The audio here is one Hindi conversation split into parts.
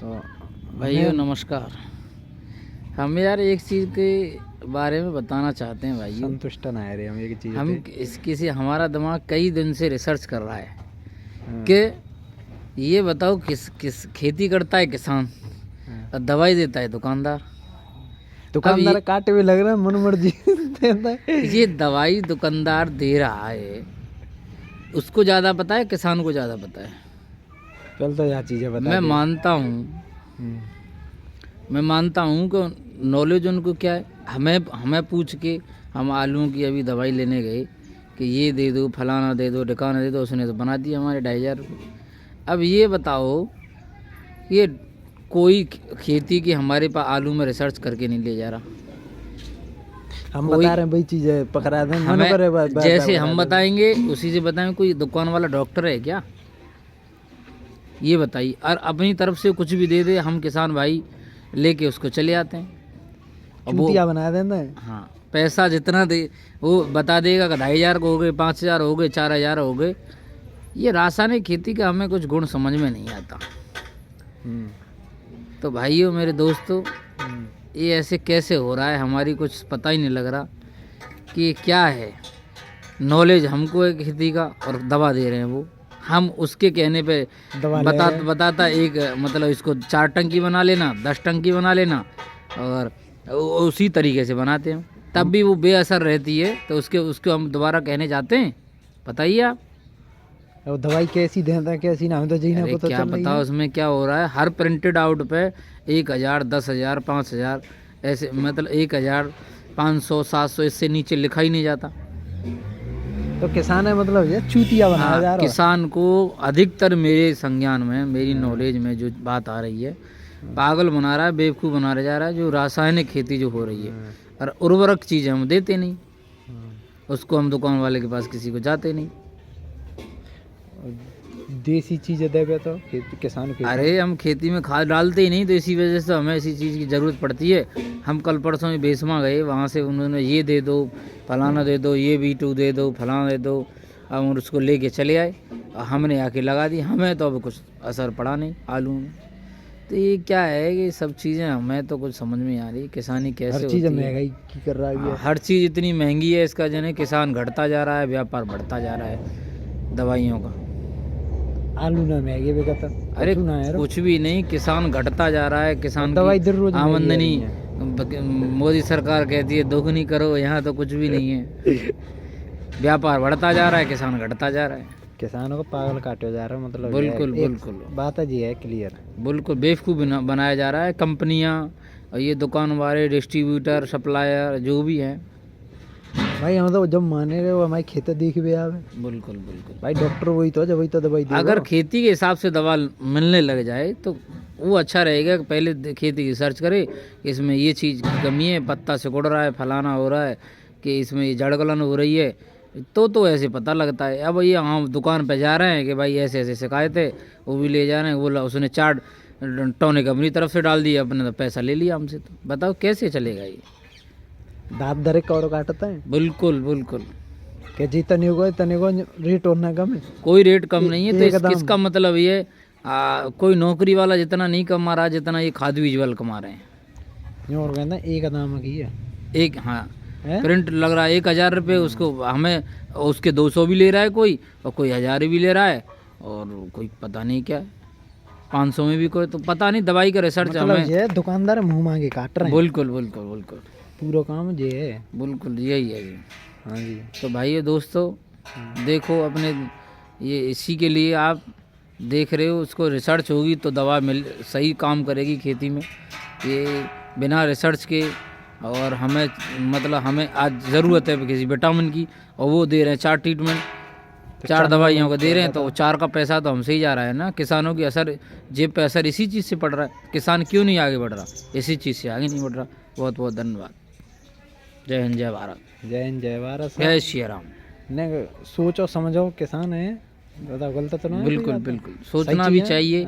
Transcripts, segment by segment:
तो भाइयों नमस्कार। हम यार एक चीज़ के बारे में बताना चाहते हैं भाई। संतुष्ट ना है रे हम एक चीज़ हम इसकी से हमारा दिमाग कई दिन से रिसर्च कर रहा है हाँ। कि ये बताओ किस किस खेती करता है किसान और दवाई देता है दुकानदार। दुकानदार काटे भी लग रहा है मन मर्जी देता है। ये दवाई दुकानदार दे रहा है, उसको ज़्यादा पता है किसान को ज़्यादा पता है। पहले तो यह चीज़ें बता मैं दे। मानता हूँ कि नॉलेज उनको क्या है। हमें पूछ के हम आलूओं की अभी दवाई लेने गए कि ये दे दो, फलाना दे दो, ढिकाना दे दो, उसने तो बना दिया हमारे 2,500 रुपये। अब ये बताओ, ये कोई खेती की हमारे पास आलू में रिसर्च करके नहीं ले जा रहा। हम बता रहे हैं भाई चीज़ें पकड़ा दें हमें जैसे हम बताएंगे उसी से बताएंगे। कोई दुकान वाला डॉक्टर है क्या, ये बताइए। और अपनी तरफ से कुछ भी दे दे, हम किसान भाई लेके उसको चले आते हैं। अब वो बना देना है। हाँ, पैसा जितना दे वो बता देगा कि 2,500 को हो गए, 5,000 हो गए, 4,000 हो गए। ये रासायनिक खेती का हमें कुछ गुण समझ में नहीं आता। तो भाइयों मेरे दोस्तों, ये ऐसे कैसे हो रहा है, हमारी कुछ पता ही नहीं लग रहा कि ये क्या है। नॉलेज हमको है खेती का और दवा दे रहे हैं वो। हम उसके कहने पे बताता एक मतलब इसको 4 टंकी बना लेना, 10 टंकी बना लेना, और उसी तरीके से बनाते हैं। तब भी वो बेअसर रहती है। तो उसको हम दोबारा कहने जाते हैं। बताइए आप, और दवाई कैसी देता है कैसी ना, हमें तो जी अरे क्या बताओ उसमें क्या हो रहा है। हर प्रिंटेड आउट पे 1,000, 10,000, 5,000 ऐसे, मतलब 1,500, 700 इससे नीचे लिखा ही नहीं जाता। तो किसान है मतलब ये चूतिया बनाया जा रहा है। किसान को अधिकतर मेरे संज्ञान में, मेरी नॉलेज में जो बात आ रही है, पागल बना रहा है, बेवकूफ़ बना जा रहा है। जो रासायनिक खेती जो हो रही है, और उर्वरक चीज़ें हम देते नहीं, उसको हम दुकान वाले के पास किसी को जाते नहीं। देसी चीज़ें देवे तो किसान को। अरे हम खेती में खाद डालते ही नहीं, तो इसी वजह से हमें ऐसी चीज़ की ज़रूरत पड़ती है। हम कल परसों में बेसमा गए, वहाँ से उन्होंने ये दे दो, फलाना दे दो, ये B2 दे दो, फलाना दे दो। हम उसको लेके चले आए और हमने आके लगा दी। हमें तो अब कुछ असर पड़ा नहीं आलू में। तो ये क्या है कि सब चीज़ें हमें तो कुछ समझ में नहीं आ रही। किसानी कैसे होती है, महंगाई की कर रहा है। हर चीज़ इतनी महंगी है, इसका जने किसान घटता जा रहा है, व्यापार बढ़ता जा रहा है दवाइयों का। आलू ना महंगे बेकता। अरे कुछ भी नहीं, किसान घटता जा रहा है। किसान दवाई की आमदनी मोदी सरकार कहती है दोगुनी करो, यहाँ तो कुछ भी नहीं है। व्यापार बढ़ता जा रहा है, किसान घटता जा रहा है। किसानों को पागल काटे जा रहा है, मतलब बिल्कुल बिल्कुल बात है जी है क्लियर। बिल्कुल बेवकूफ़ बनाया जा रहा है। कंपनियाँ और ये दुकान वाले, डिस्ट्रीब्यूटर, सप्लायर जो भी हैं भाई, हम तो जब माने रहे वो हमारी खेती देख भी आवे। बिल्कुल बिल्कुल भाई डॉक्टर वही तो जब वही तो दवाई देगा। अगर खेती के हिसाब से दवा मिलने लग जाए तो वो अच्छा रहेगा कि पहले खेती की सर्च करे, इसमें ये चीज़ की कमी है, पत्ता सिकुड़ रहा है, फलाना हो रहा है, कि इसमें ये जड़ गलन हो रही है, तो ऐसे पता लगता है। अब ये हम दुकान पे जा रहे हैं कि भाई ऐसे ऐसे शिकायत है, वो भी ले जा रहे हैं, बोला उसने 4 टॉनिक अपनी तरफ से डाल दिया, अपने तो पैसा ले लिया हमसे। तो बताओ कैसे चलेगा ये। दांत दरे कौर काटता है। बिल्कुल बिल्कुल, कि जी तने को रेट और ना कम है, कोई रेट कम नहीं है। तो इसका मतलब ये कोई नौकरी वाला जितना नहीं कमा रहा जितना ये खाद बीज वाले कमा रहे हैं। और कहना एक दाम की है एक, हाँ प्रिंट लग रहा है 1,000 रुपये, उसको हमें उसके 200 भी ले रहा है कोई, और कोई 1,000 भी ले रहा है, और कोई पता नहीं क्या 500 में भी कोई, तो पता नहीं। दवाई का रिसर्च मतलब हमें ये दुकानदार मुंह मांगे काट रहे हैं। बिल्कुल बिल्कुल बिल्कुल, पूरा काम ये है। बिल्कुल यही है ये। हाँ जी। तो भाई दोस्तों देखो, अपने ये इसी के लिए आप देख रहे हो, उसको रिसर्च होगी तो दवा सही काम करेगी खेती में। ये बिना रिसर्च के, और हमें मतलब हमें आज ज़रूरत है किसी विटामिन की, और वो दे रहे हैं 4 ट्रीटमेंट, 4 दवाइयों का दे रहे हैं, तो 4 का पैसा तो हमसे ही जा रहा है ना। किसानों की असर, जेब पे असर इसी चीज़ से पड़ रहा है। किसान क्यों नहीं आगे बढ़ रहा, इसी चीज़ से आगे नहीं बढ़ रहा। बहुत बहुत धन्यवाद। जय हिंद, जय भारत। जय हिंद, जय भारत, जय श्री राम। नहीं सोचो समझो, किसान है, गलत तो नहीं। बिल्कुल बिल्कुल, सोचना भी चाहिए।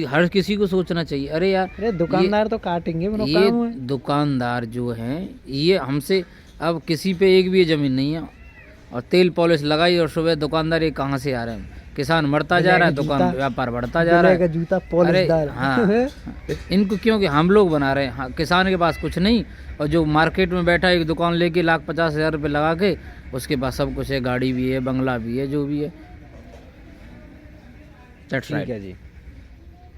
हर किसी को सोचना चाहिए। अरे यार, अरे दुकानदार तो काटेंगे, ये दुकानदार जो हैं ये हमसे, अब किसी पे एक भी ज़मीन नहीं है, और तेल पॉलिश लगाई और सुबह दुकानदार ये कहाँ से आ रहे हैं। किसान मरता जा रहा है, दुकान व्यापार बढ़ता जा रहा ब्लैक है। का जूता अरे पॉलिशदार। हाँ, इनको क्योंकि हम लोग बना रहे हैं। हाँ, किसान के पास कुछ नहीं, और जो मार्केट में बैठा है एक दुकान लेके 1,50,000 रुपये लगा के, उसके पास सब कुछ है, गाड़ी भी है, बंगला भी है, जो भी है। दैट्स ठीक राइट। है जी।